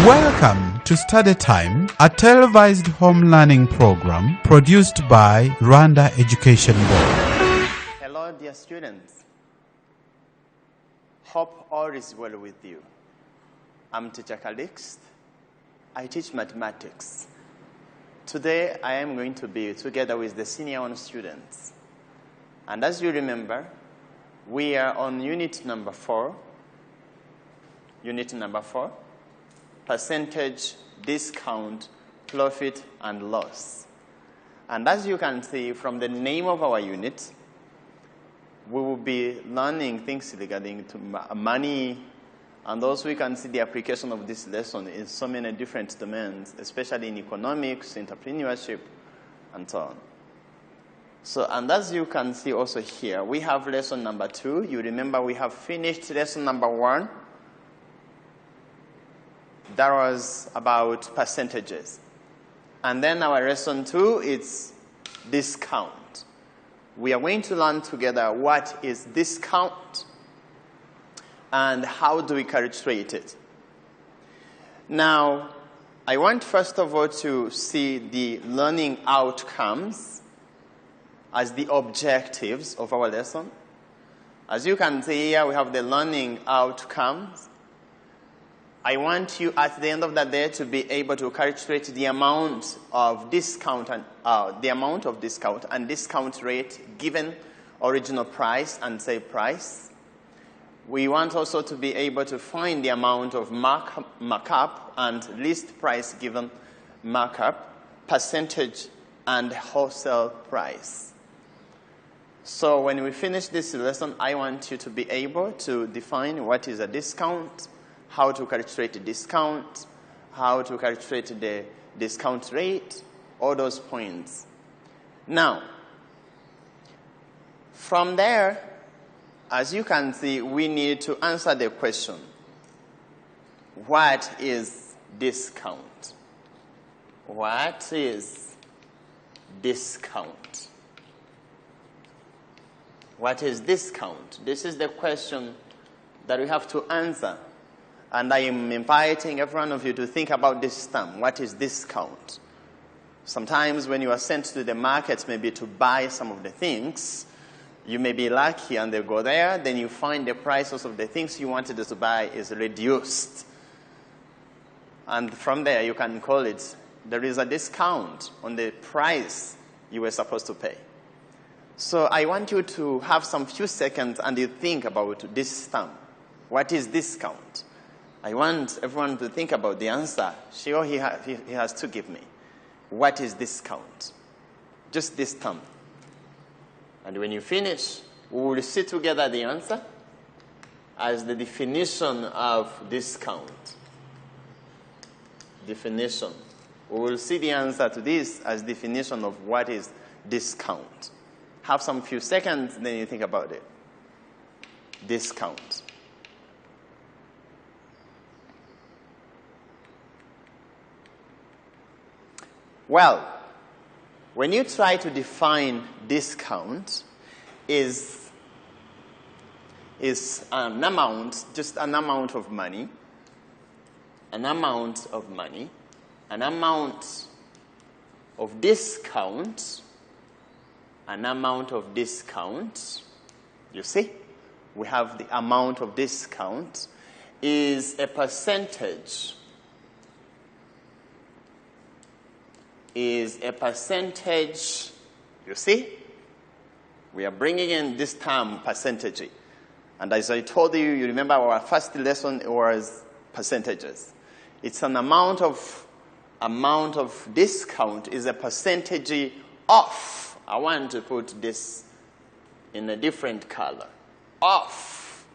Welcome to Study Time, a televised home learning program produced by Rwanda Education Board. Hello, dear students. Hope all is well with you. I'm teacher Callixte. I teach mathematics. Today, I am going to be together with the senior 1 students. And as you remember, we are on unit number 4. Unit number 4. Percentage, discount, profit, and loss. And as you can see from the name of our unit, we will be learning things regarding to money, and also we can see the application of this lesson in so many different domains, especially in economics, entrepreneurship, and so on. So, and as you can see also here, we have lesson number 2. You remember we have finished lesson number 1. That was about percentages. And then our lesson 2 is discount. We are going to learn together what is discount and how do we calculate it. Now, I want first of all to see the learning outcomes as the objectives of our lesson. As you can see here, we have the learning outcomes. I want you at the end of the day to be able to calculate the amount of discount and discount rate given original price and sale price. We want also to be able to find the amount of markup and list price given markup, percentage, and wholesale price. So when we finish this lesson, I want you to be able to define what is a discount, how to calculate the discount, how to calculate the discount rate, all those points. Now, from there, as you can see, we need to answer the question, what is discount? What is discount? What is discount? This is the question that we have to answer. And I am inviting every one of you to think about this term. What is discount? Sometimes when you are sent to the market maybe to buy some of the things, you may be lucky and they go there, then you find the prices of the things you wanted to buy is reduced. And from there you can call it, there is a discount on the price you were supposed to pay. So I want you to have some few seconds and you think about this term. What is discount? I want everyone to think about the answer. Sure, he has to give me. What is discount? Just this term. And when you finish, we will see together the answer as the definition of discount. Definition. We will see the answer to this as definition of what is discount. Have some few seconds, then you think about it. Discount. Well, when you try to define discount is an amount, just an amount of money, an amount of money, an amount of discount, an amount of discount. You see, we have the amount of discount is a percentage. Is a percentage, you see? We are bringing in this term, percentage. And as I told you, you remember our first lesson was percentages. It's an amount of discount is a percentage off. I want to put this in a different color. Off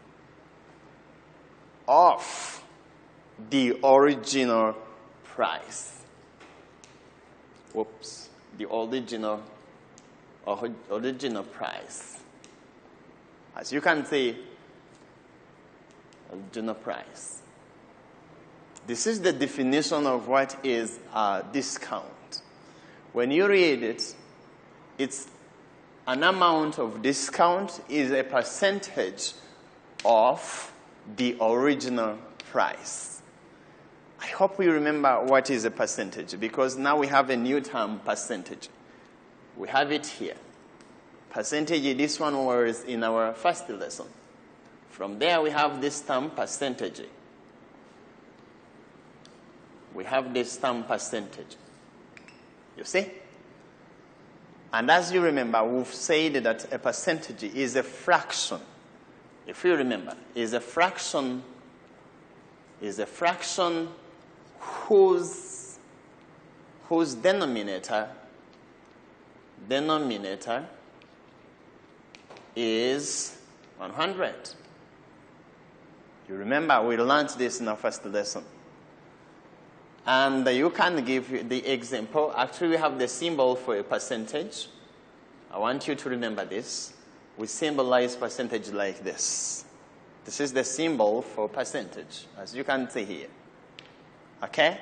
the original price. Whoops, the original price. As you can see, original price. This is the definition of what is a discount. When you read it, it's an amount of discount is a percentage of the original price. I hope you remember what is a percentage, because now we have a new term, percentage. We have it here. Percentage, this one was in our first lesson. From there, we have this term, percentage. We have this term, percentage. You see? And as you remember, we've said that a percentage is a fraction. If you remember, is a fraction whose denominator is 100. You remember, we learned this in our first lesson. And you can give the example. Actually, we have the symbol for a percentage. I want you to remember this. We symbolize percentage like this. This is the symbol for percentage, as you can see here. Okay?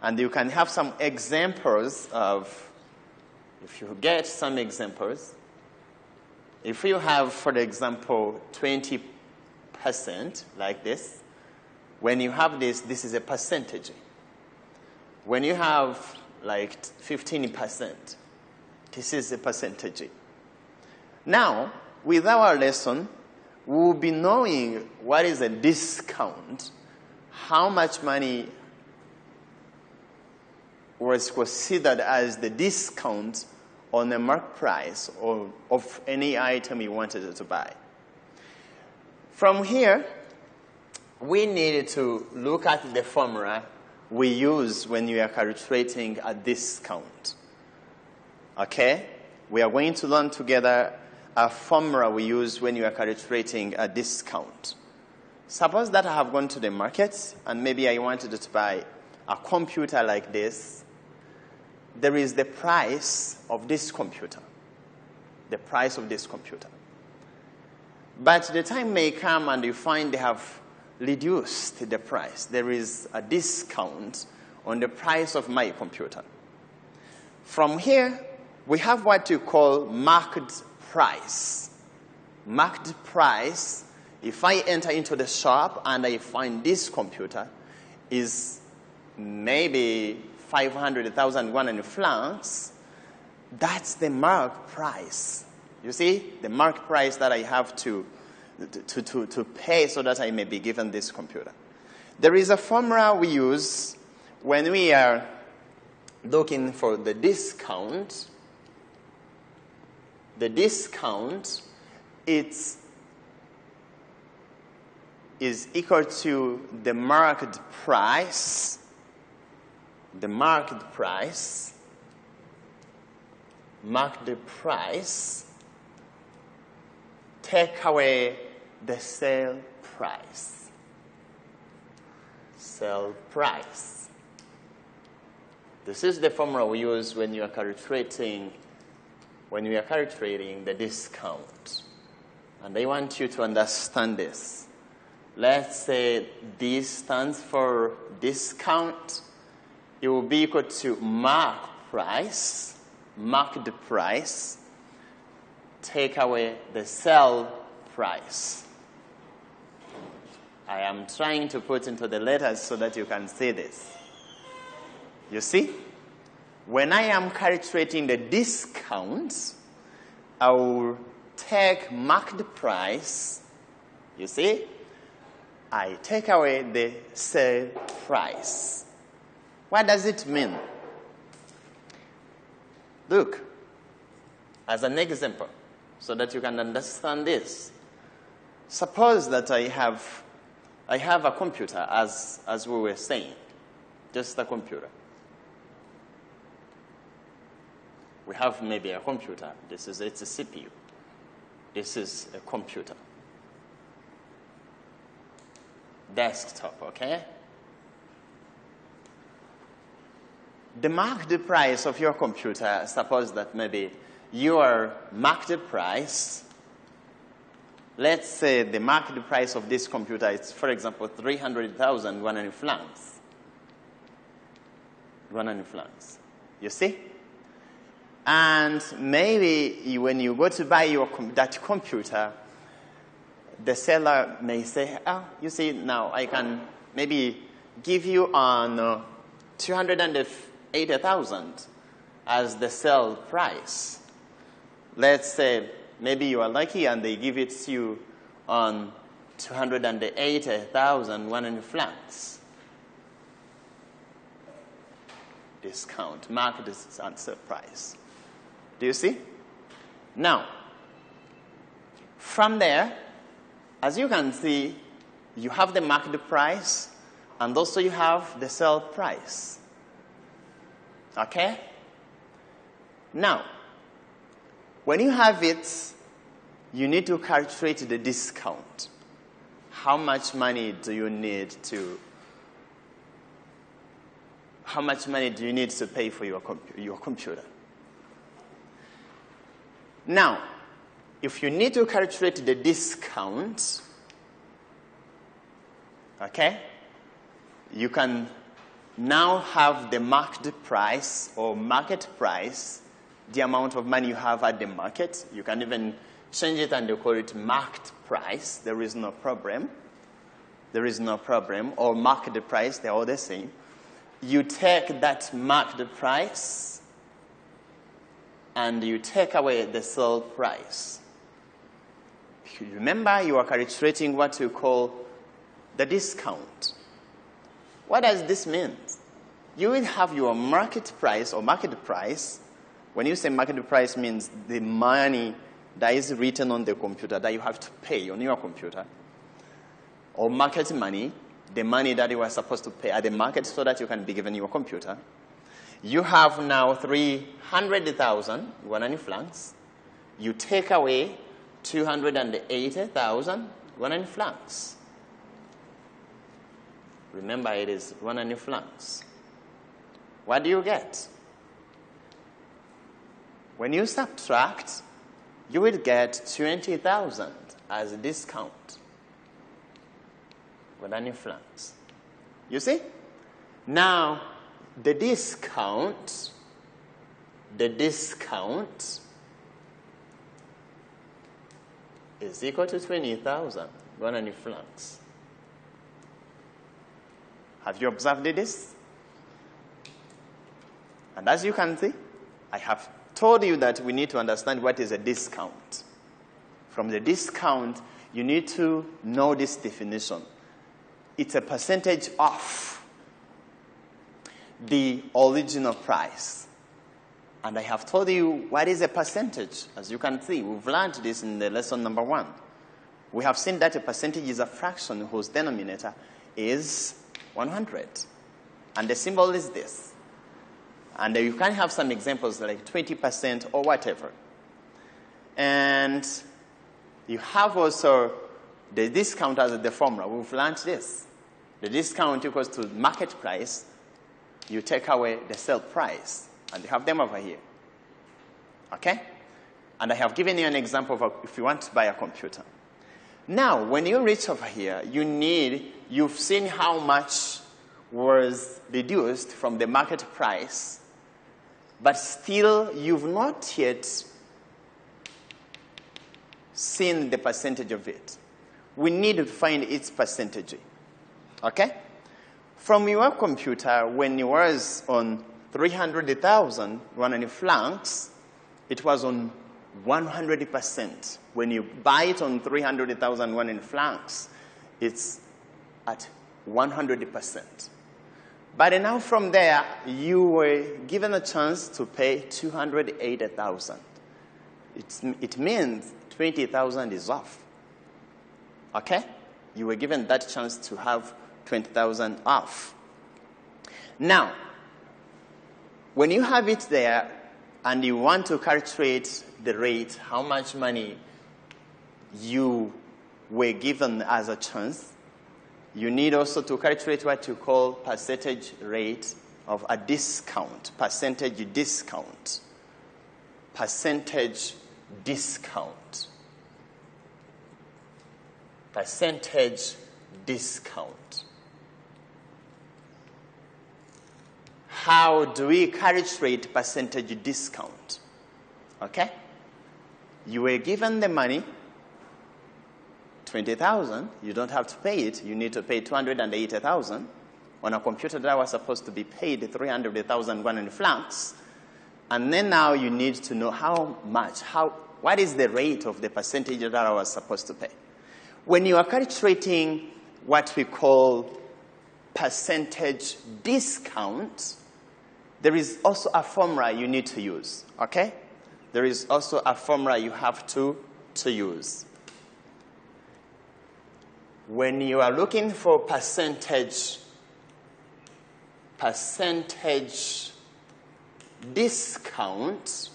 And you can have some examples of, if you get some examples, if you have, for example, 20% like this, when you have this, this is a percentage. When you have like 15%, this is a percentage. Now, with our lesson, we will be knowing what is a discount, how much money was considered as the discount on the market price of any item you wanted to buy. From here, we need to look at the formula we use when we are calculating a discount. Okay? We are going to learn together a formula we use when you are calculating a discount. Suppose that I have gone to the market and maybe I wanted to buy a computer like this. There is the price of this computer. The price of this computer. But the time may come and you find they have reduced the price. There is a discount on the price of my computer. From here, we have what you call market price. Market price, if I enter into the shop and I find this computer is maybe 500,000 Guanan francs, that's the market price. You see, the market price that I have to pay so that I may be given this computer. There is a formula we use when we are looking for the discount. The discount is equal to the market price. The market price take away the sale price. Sale price. This is the formula we use when you are calculating the discount. And I want you to understand this. Let's say this stands for discount. It will be equal to market price, take away the sale price. I am trying to put into the letters so that you can see this. You see? When I am calculating the discounts, I will take market price. You see? I take away the sale price. What does it mean? Look, as an example, so that you can understand this. Suppose that I have a computer, as we were saying, just a computer. We have maybe a computer. It's a CPU. This is a computer. Desktop, okay? The market price of your computer, suppose that maybe your market price, let's say the market price of this computer is, for example, 300,000 Guanan francs. Guanan francs. You see? And maybe when you go to buy that computer, the seller may say, oh, you see, now I can maybe give you on 280,000 as the sale price. Let's say maybe you are lucky and they give it to you on 280,100 francs. Discount, market and sale price. Do you see? Now, from there, as you can see, you have the market price and also you have the sale price. Okay? Now, when you have it, you need to calculate the discount. How much money do you need to pay for your computer? Now, if you need to calculate the discount, okay, you can now have the market price or market price, the amount of money you have at the market. You can even change it and you call it market price. There is no problem. There is no problem. Or market price, they're all the same. You take that market price and you take away the sale price. Remember, you are calculating what you call the discount. What does this mean? You will have your market price or market price. When you say market price, means the money that is written on the computer that you have to pay on your computer. Or market money, the money that you are supposed to pay at the market so that you can be given your computer. You have now 300,000 francs. You take away 280,000 francs. Remember, it is 100 francs. What do you get? When you subtract, you will get 20,000 as a discount. 100 francs. You see? Now, the discount is equal to 20,100 francs. Have you observed this? And as you can see, I have told you that we need to understand what is a discount. From the discount, you need to know this definition. It's a percentage off the original price. And I have told you what is a percentage. As you can see, we've learned this in the lesson number 1. We have seen that a percentage is a fraction whose denominator is 100. And the symbol is this. And you can have some examples like 20% or whatever. And you have also the discount as the formula. We've learned this. The discount equals to market price. You take away the sale price. And you have them over here. Okay? And I have given you an example of if you want to buy a computer. Now, when you reach over here, you've seen how much was reduced from the market price, but still you've not yet seen the percentage of it. We need to find its percentage. Okay? From your computer, when it was on 300,000 francs, it was on 100%. When you buy it on 300,000 francs, it's at 100%. But now from there, you were given a chance to pay 280,000. It means 20,000 is off. Okay? You were given that chance to have 20,000 off. Now, when you have it there and you want to calculate the rate, how much money you were given as a chance, you need also to calculate what you call percentage rate of a discount, percentage discount. Percentage discount. Percentage discount. How do we calculate percentage discount? Okay? You were given the money, 20,000. You don't have to pay it. You need to pay 280,000. on a computer that was supposed to be paid 300,000 Rwandan francs. And then now you need to know what is the rate of the percentage that I was supposed to pay. When you are calculating what we call percentage discount, there is also a formula you need to use, okay? There is also a formula you have to use. When you are looking for percentage discount,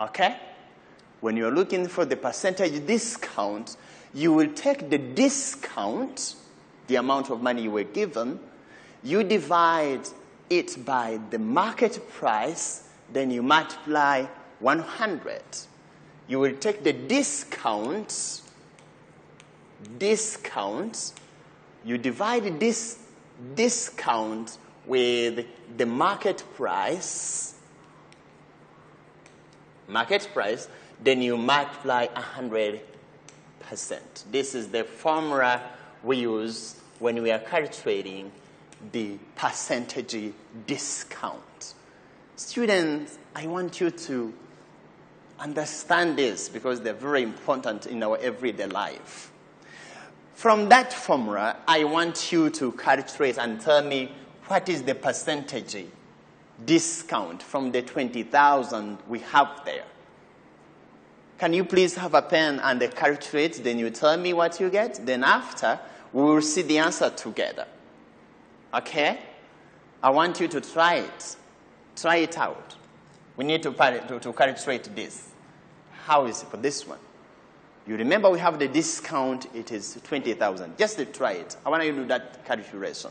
okay? When you are looking for the percentage discount, you will take the discount, the amount of money you were given, you divide it by the market price, then you multiply 100. You will take the discount, you divide this discount with the market price, then you multiply 100%. This is the formula we use when we are calculating the percentage discount. Students, I want you to understand this because they're very important in our everyday life. From that formula, I want you to calculate and tell me what is the percentage discount from the 20,000 we have there. Can you please have a pen and calculate? Then you tell me what you get. Then after, we will see the answer together. Okay? I want you to try it. Try it out. We need to calculate this. How is it for this one? You remember we have the discount. It is 20,000. Just to try it. I want you to do that calculation.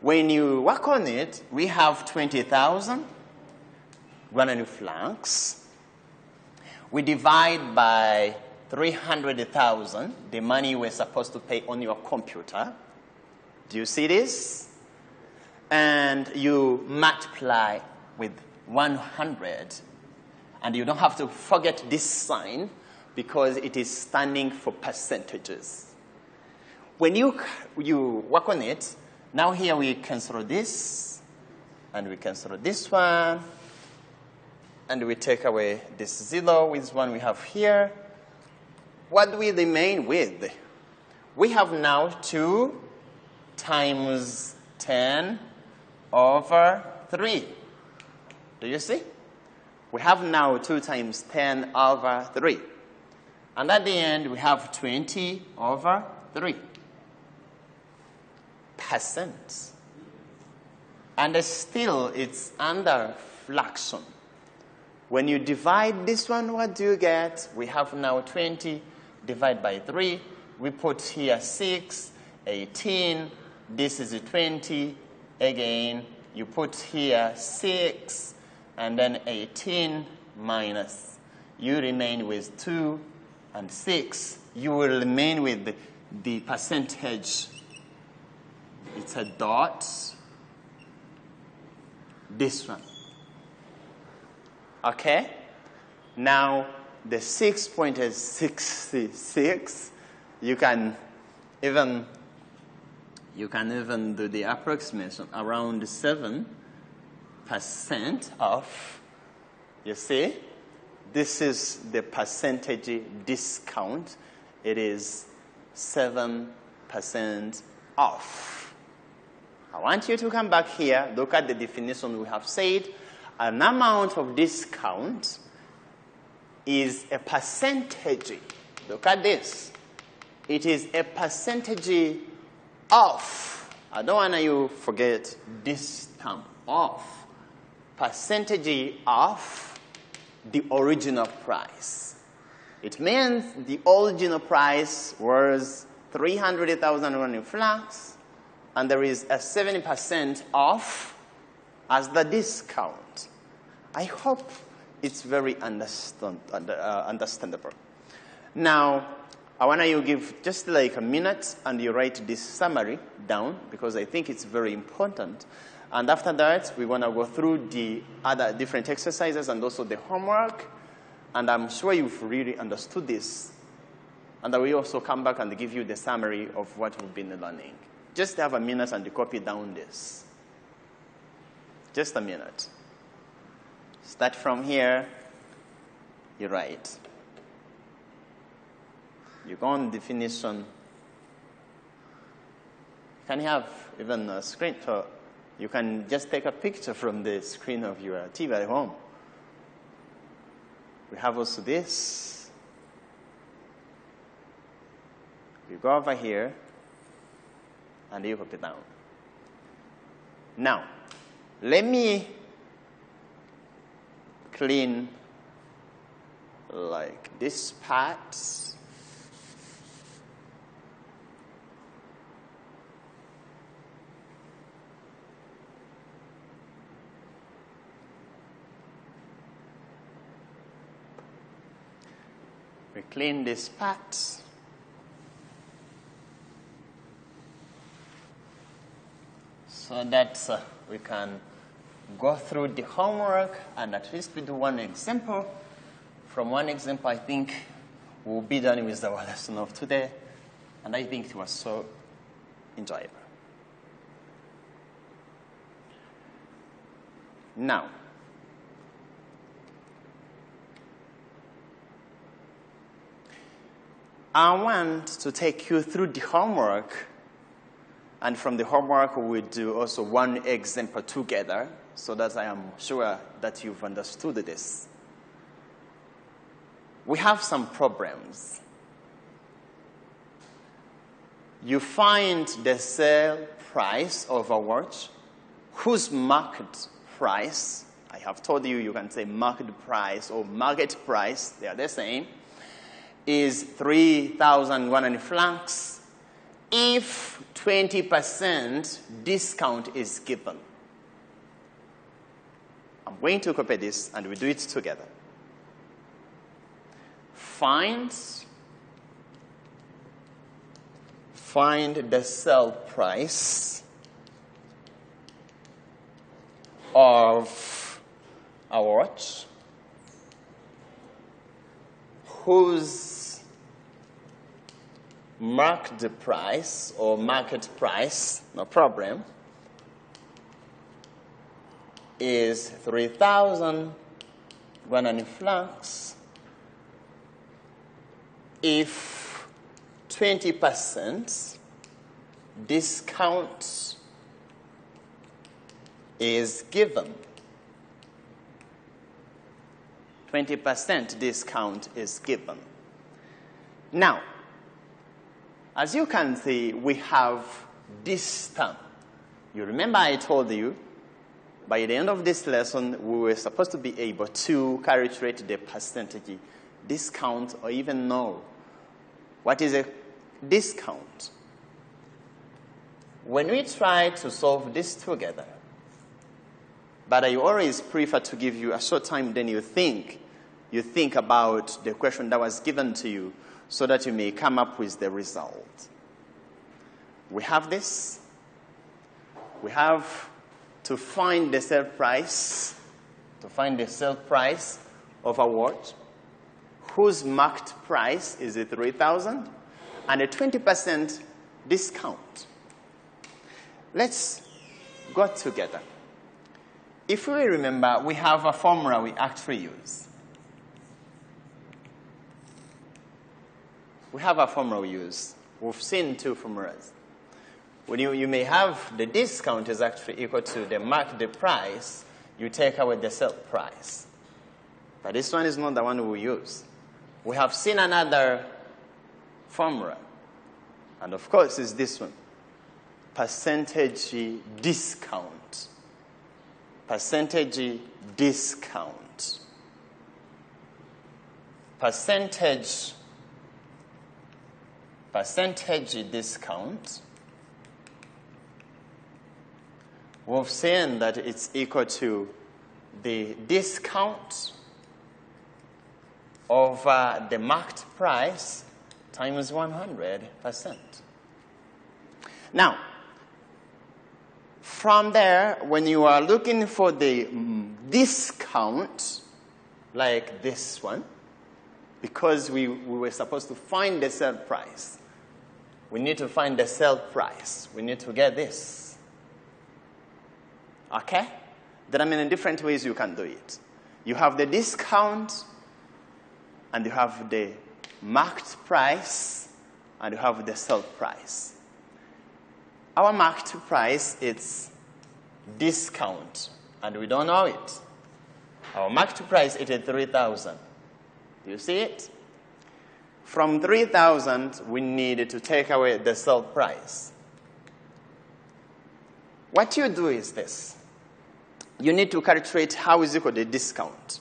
When you work on it, we have 20,000 Rwandan francs. We divide by 300,000, the money we're supposed to pay on your computer. Do you see this? And you multiply with 100. And you don't have to forget this sign because it is standing for percentages. When you work on it, now here we cancel this, and we cancel this one, and we take away this 0 with one we have here. What do we remain with? We have now 2 times 10 over 3. Do you see? We have now 2 times 10 over 3. And at the end, we have 20 over 3%. And still, it's under fraction. When you divide this one, what do you get? We have now 20 divided by 3. We put here 6, 18. This is 20. Again, you put here 6, and then 18 minus. You remain with 2 and 6. You will remain with the percentage. It's a dot. This one. Okay? Now, the 6.66, you can even do the approximation around 7% off. You see? This is the percentage discount. It is 7% off. I want you to come back here, look at the definition we have said. An amount of discount is a percentage. Look at this. It is a percentage off. I don't want you to forget this term, off. Percentage off the original price. It means the original price was 300,000 Rwandan francs, and there is a 70% off as the discount. I hope it's very understandable. Now, I want you to give just like a minute and you write this summary down because I think it's very important. And after that, we want to go through the other different exercises and also the homework. And I'm sure you've really understood this And I will also come back and give you the summary of what we've been learning. Just have a minute and copy down this. Just a minute. Start from here, you write. You go on definition. You can have even a screen, so you can just take a picture from the screen of your TV at home. We have also this. You go over here, and you copy down. Now, let me clean like this part. We clean this part. So that we can go through the homework and at least we do one example. From one example, I think we'll be done with our lesson of today. And I think it was so enjoyable. Now, I want to take you through the homework. And from the homework, we will do also one example together so that I am sure that you've understood this. We have some problems. You find the sale price of a watch whose market price, I have told you, you can say market price or market price, they are the same, is 3,100 francs if 20% discount is given. I'm going to copy this and we do it together. Find the sale price of a watch whose marked price or market price, no problem, is 3,100 francs if 20% discount is given. 20% discount is given. Now, as you can see, we have this term. You remember I told you, by the end of this lesson, we were supposed to be able to calculate the percentage discount or even know what is a discount. When we try to solve this together, but I always prefer to give you a short time, then you think about the question that was given to you so that you may come up with the result. We have this. We have to find the sale price, of a watch whose marked price is 3,000 and a 20% discount. Let's go together. If we remember, we have a formula we actually use. We have a formula we use. We've seen two formulas. When you may have the discount is actually equal to the marked price, you take away the sale price. But this one is not the one we use. We have seen another formula. And of course, it's this one. Percentage discount. Percentage discount. Percentage discount. We've seen that it's equal to the discount over the marked price times 100%. Now, from there, when you are looking for the discount, like this one, because we were supposed to find the sale price. We need to find the sale price. We need to get this. Okay? There are many different ways you can do it. You have the discount, and you have the marked price, and you have the sale price. Our marked price is discount, and we don't know it. Our marked price is 3,000. Do you see it? From 3,000, we need to take away the sale price. What you do is this. You need to calculate how is equal to the discount.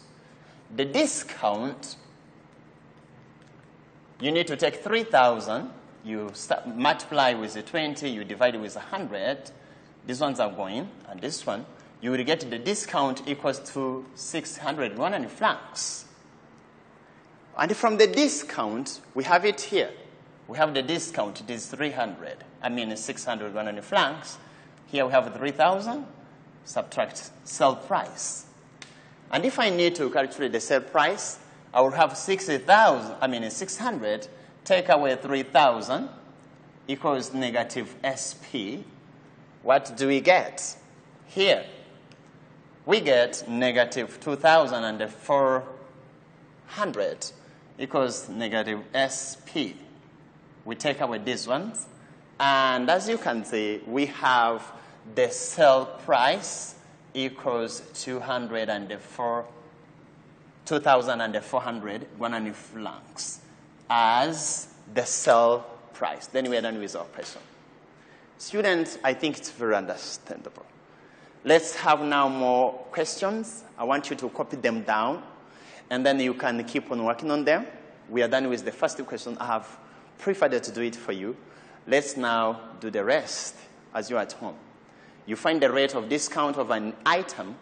The discount, you need to take 3,000, you multiply with the 20, you divide it with 100. These ones are going, and this one, you will get the discount equals to 601 francs. And from the discount, we have it here. We have the discount, it is 601 francs. Here we have 3,000, subtract sale price. And if I need to calculate the sale price, I will have 600, take away 3,000, equals negative SP. What do we get? Here, we get negative 2,400 equals negative SP. We take away these ones. And as you can see, we have the sale price equals 2,400 francs as the sale price. Then we are done with our question. Students, I think it's very understandable. Let's have now more questions. I want you to copy them down, and then you can keep on working on them. We are done with the first question. I have preferred to do it for you. Let's now do the rest as you're at home. You find the rate of discount of an item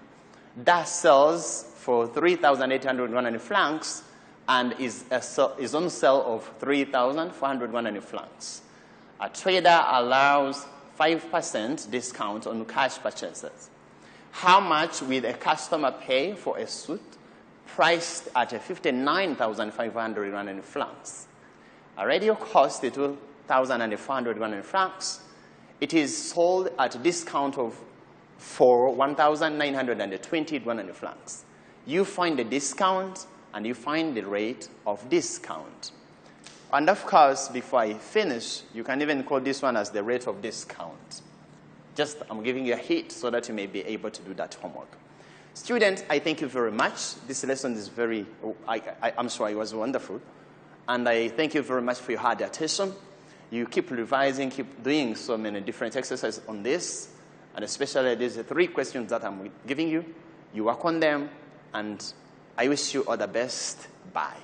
that sells for 3,801 francs and is on sale of 3,401 francs. A trader allows 5% discount on cash purchases. How much will a customer pay for a suit priced at 59,501 francs? A radio cost is 2,401 francs. It is sold at a discount for 1,921 francs. You find the discount and you find the rate of discount. And of course, before I finish, you can even call this one as the rate of discount. Just, I'm giving you a hint so that you may be able to do that homework. Students, I thank you very much. This lesson is I'm sure it was wonderful. And I thank you very much for your hard attention. You keep revising, keep doing so many different exercises on this. And especially these 3 questions that I'm giving you. You work on them, and I wish you all the best. Bye.